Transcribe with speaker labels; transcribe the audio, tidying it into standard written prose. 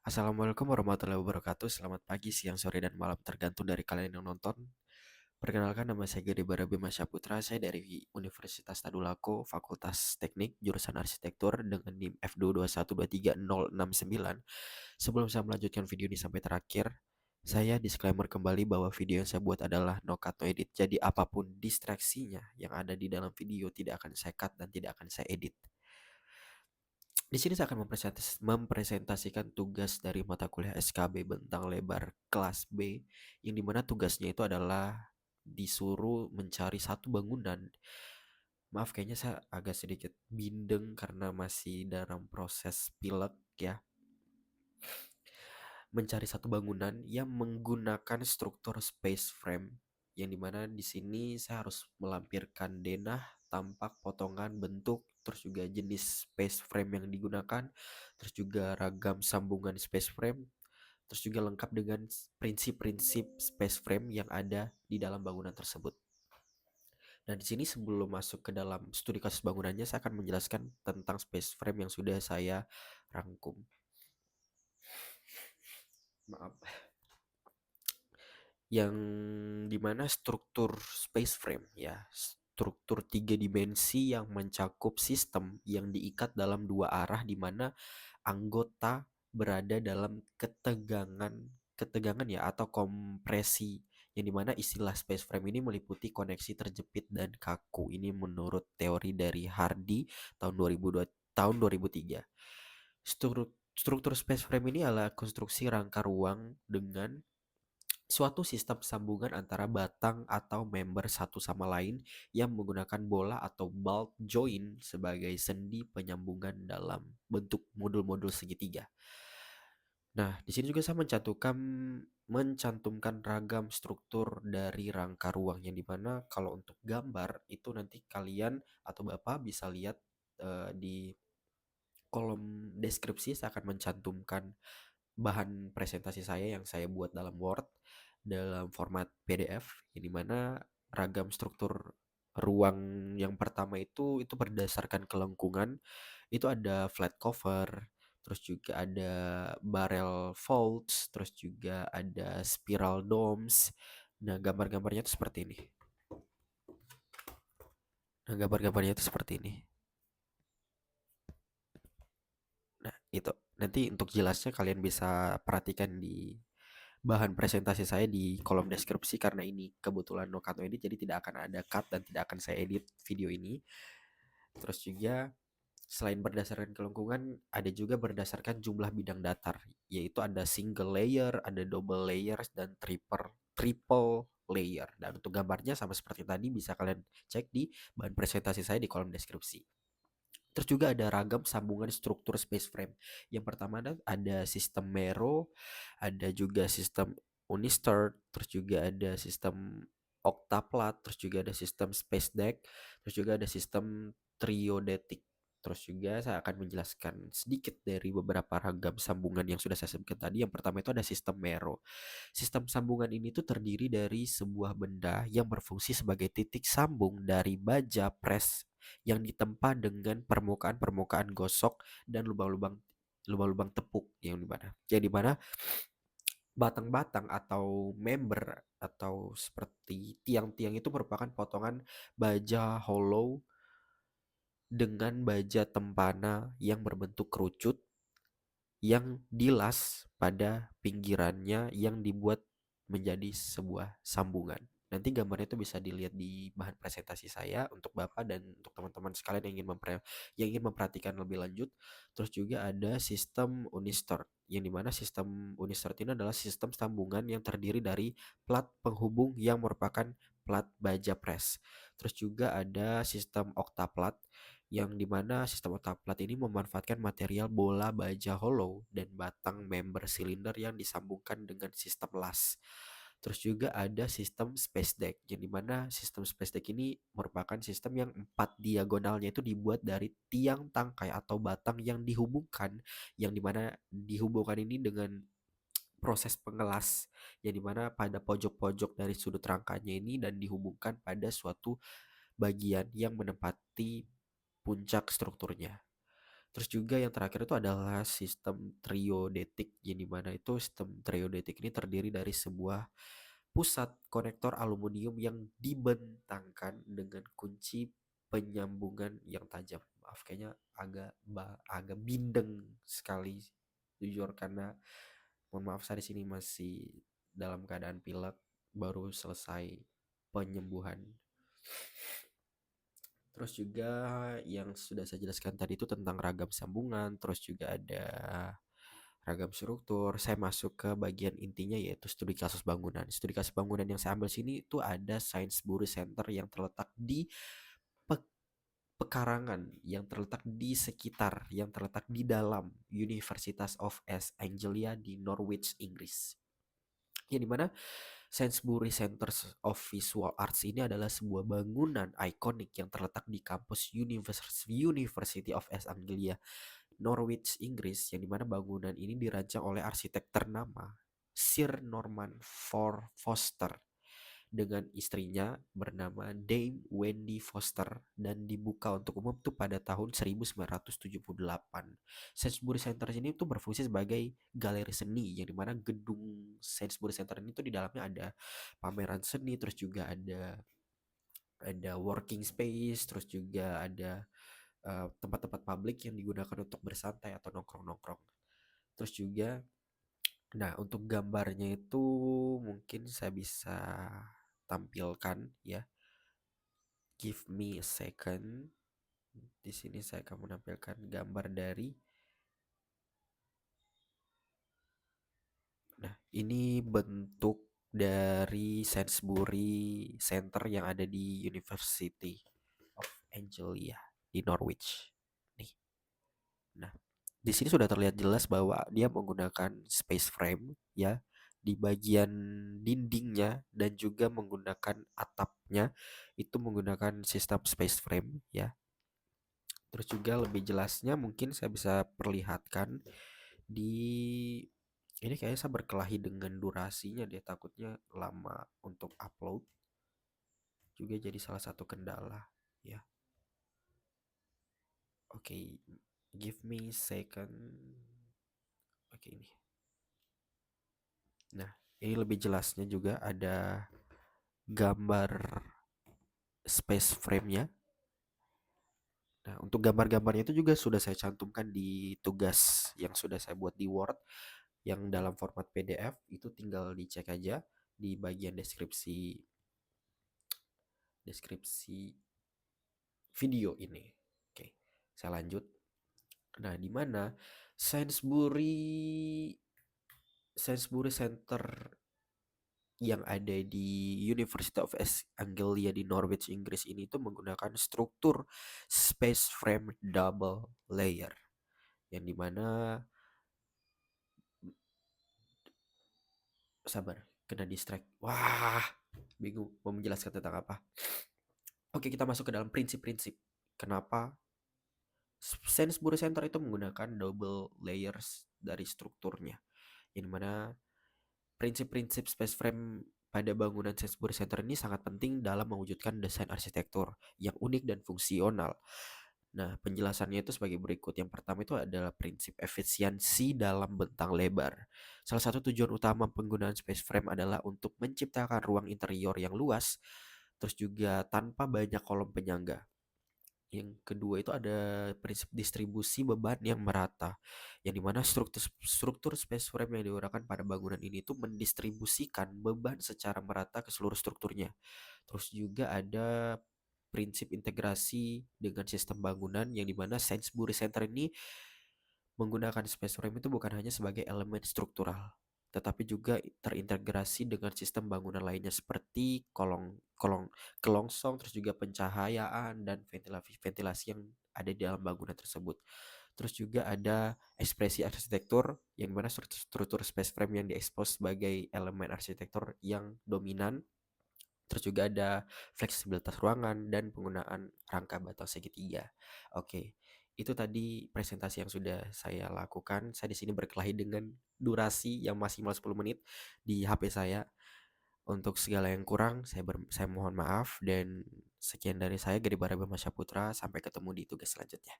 Speaker 1: Assalamualaikum warahmatullahi wabarakatuh. Selamat pagi, siang, sore, dan malam tergantung dari kalian yang nonton. Perkenalkan, nama saya Gede Barabima Syaputra. Saya dari Universitas Tadulako, Fakultas Teknik, jurusan Arsitektur dengan NIM F221230069. Sebelum saya melanjutkan video ini sampai terakhir, saya disclaimer kembali bahwa video yang saya buat adalah no cut no edit. Jadi apapun distraksinya yang ada di dalam video tidak akan saya cut dan tidak akan saya edit. Di sini saya akan mempresentasikan tugas dari mata kuliah SKB Bentang Lebar kelas B, yang dimana tugasnya itu adalah disuruh mencari satu bangunan. Maaf, kayaknya saya agak sedikit bindeng karena masih dalam proses pilek ya. Mencari satu bangunan yang menggunakan struktur space frame, yang dimana di sini saya harus melampirkan denah, tampak, potongan, bentuk, terus juga jenis space frame yang digunakan, terus juga ragam sambungan space frame, terus juga lengkap dengan prinsip-prinsip space frame yang ada di dalam bangunan tersebut. Dan di sini sebelum masuk ke dalam studi kasus bangunannya, saya akan menjelaskan tentang space frame yang sudah saya rangkum. Maaf. Yang dimana struktur space frame ya, struktur 3 dimensi yang mencakup sistem yang diikat dalam 2 arah, di mana anggota berada dalam ketegangan ya atau kompresi, yang dimana istilah space frame ini meliputi koneksi terjepit dan kaku. Ini menurut teori dari Hardy tahun 2003. Struktur space frame ini adalah konstruksi rangka ruang dengan suatu sistem sambungan antara batang atau member satu sama lain yang menggunakan bola atau bolt joint sebagai sendi penyambungan dalam bentuk modul-modul segitiga. Nah, di sini juga saya mencantumkan ragam struktur dari rangka ruang, yang dimana kalau untuk gambar itu nanti kalian atau Bapak bisa lihat di kolom deskripsi. Saya akan mencantumkan bahan presentasi saya yang saya buat dalam Word dalam format PDF, yang dimana ragam struktur ruang yang pertama itu berdasarkan kelengkungan. Itu ada flat cover, terus juga ada barrel vaults, terus juga ada spiral domes. Nah, gambar-gambarnya itu seperti ini. Nah, itu nanti untuk jelasnya kalian bisa perhatikan di bahan presentasi saya di kolom deskripsi, karena ini kebetulan no cut no edit, jadi tidak akan ada cut dan tidak akan saya edit video ini. Terus juga selain berdasarkan kelengkungan, ada juga berdasarkan jumlah bidang datar, yaitu ada single layer, ada double layers, dan triple layer. Dan untuk gambarnya sama seperti tadi, bisa kalian cek di bahan presentasi saya di kolom deskripsi. Terus juga ada ragam sambungan struktur space frame. Yang pertama ada sistem Mero, ada juga sistem Unistart, terus juga ada sistem Octaplat, terus juga ada sistem Space Deck, terus juga ada sistem Triodetic. Terus juga saya akan menjelaskan sedikit dari beberapa ragam sambungan yang sudah saya sebutkan tadi. Yang pertama itu ada sistem Mero. Sistem sambungan ini tuh terdiri dari sebuah benda yang berfungsi sebagai titik sambung dari baja pres yang ditempa dengan permukaan-permukaan gosok dan lubang-lubang tepuk, yang dimana batang-batang atau member atau seperti tiang-tiang itu merupakan potongan baja hollow dengan baja tempana yang berbentuk kerucut yang dilas pada pinggirannya yang dibuat menjadi sebuah sambungan. Nanti gambarnya itu bisa dilihat di bahan presentasi saya untuk Bapak dan untuk teman-teman sekalian yang ingin memperhatikan lebih lanjut. Terus juga ada sistem Unistart, yang dimana sistem Unistart ini adalah sistem sambungan yang terdiri dari plat penghubung yang merupakan plat baja pres. Terus juga ada sistem Octaplat, yang dimana sistem otoplat ini memanfaatkan material bola baja hollow dan batang member silinder yang disambungkan dengan sistem las. Terus juga ada sistem space deck, yang dimana sistem space deck ini merupakan sistem yang 4 diagonalnya itu dibuat dari tiang tangkai atau batang yang dihubungkan, yang dimana dihubungkan ini dengan proses pengelas, yang dimana pada pojok-pojok dari sudut rangkanya ini dan dihubungkan pada suatu bagian yang menempati puncak strukturnya. Terus juga yang terakhir itu adalah sistem triodetik, yang dimana itu sistem triodetik ini terdiri dari sebuah pusat konektor aluminium yang dibentangkan dengan kunci penyambungan yang tajam. Maaf, kayaknya agak bindeng sekali jujur, karena mohon maaf saya di sini masih dalam keadaan pilek, baru selesai penyembuhan. Terus juga yang sudah saya jelaskan tadi itu tentang ragam sambungan, terus juga ada ragam struktur. Saya masuk ke bagian intinya, yaitu studi kasus bangunan. Studi kasus bangunan yang saya ambil sini itu ada Sainsbury Center yang terletak di pekarangan, yang terletak di sekitar, yang terletak di dalam Universitas of East Anglia di Norwich, Inggris. Yang dimana Sainsbury Center of Visual Arts ini adalah sebuah bangunan ikonik yang terletak di kampus University of East Anglia, Norwich, Inggris, yang dimana bangunan ini dirancang oleh arsitek ternama Sir Norman Foster dengan istrinya bernama Dame Wendy Foster, dan dibuka untuk umum tuh pada tahun 1978. Sainsbury Center ini tuh berfungsi sebagai galeri seni, yang dimana gedung Sainsbury Center ini tuh di dalamnya ada pameran seni, terus juga ada working space, terus juga ada tempat-tempat publik yang digunakan untuk bersantai atau nongkrong-nongkrong. Terus juga, nah untuk gambarnya itu mungkin saya bisa tampilkan ya. Give me a second. Di sini saya akan menampilkan gambar dari. Nah, ini bentuk dari Sainsbury Center yang ada di University of Anglia di Norwich. Nih. Nah, di sini sudah terlihat jelas bahwa dia menggunakan space frame ya di bagian dindingnya, dan juga menggunakan atapnya itu menggunakan sistem space frame ya. Terus juga lebih jelasnya mungkin saya bisa perlihatkan di ini, kayaknya saya berkelahi dengan durasinya deh, takutnya lama untuk upload juga jadi salah satu kendala ya. Oke, give me second. Oke, ini. Nah, ini lebih jelasnya juga ada gambar space frame-nya. Nah, untuk gambar-gambarnya itu juga sudah saya cantumkan di tugas yang sudah saya buat di Word yang dalam format PDF. Itu tinggal dicek aja di bagian deskripsi video ini. Oke, saya lanjut. Nah, di mana Sainsbury Sainsbury Center yang ada di University of East Anglia di Norwich, Inggris ini tuh menggunakan struktur space frame double layer, yang dimana sabar, kena distract. Wah, bingung mau menjelaskan tentang apa. Oke, kita masuk ke dalam prinsip-prinsip kenapa Sainsbury Center itu menggunakan double layers dari strukturnya, yang dimana prinsip-prinsip space frame pada bangunan Sainsbury Center ini sangat penting dalam mewujudkan desain arsitektur yang unik dan fungsional. Nah, penjelasannya itu sebagai berikut. Yang pertama itu adalah prinsip efisiensi dalam bentang lebar. Salah satu tujuan utama penggunaan space frame adalah untuk menciptakan ruang interior yang luas, terus juga tanpa banyak kolom penyangga. Yang kedua itu ada prinsip distribusi beban yang merata, yang dimana struktur space frame yang digunakan pada bangunan ini itu mendistribusikan beban secara merata ke seluruh strukturnya. Terus juga ada prinsip integrasi dengan sistem bangunan, yang dimana Sainsbury Center ini menggunakan space frame itu bukan hanya sebagai elemen struktural, tetapi juga terintegrasi dengan sistem bangunan lainnya seperti kelongsong, terus juga pencahayaan dan ventilasi yang ada di dalam bangunan tersebut. Terus juga ada ekspresi arsitektur, yang mana struktur space frame yang diekspos sebagai elemen arsitektur yang dominan. Terus juga ada fleksibilitas ruangan dan penggunaan rangka batang segitiga. Oke, itu tadi presentasi yang sudah saya lakukan. Saya di sini berkelahi dengan durasi yang maksimal 10 menit di HP saya. Untuk segala yang kurang, saya mohon maaf, dan sekian dari saya, Gede Bara Putra. Sampai ketemu di tugas selanjutnya.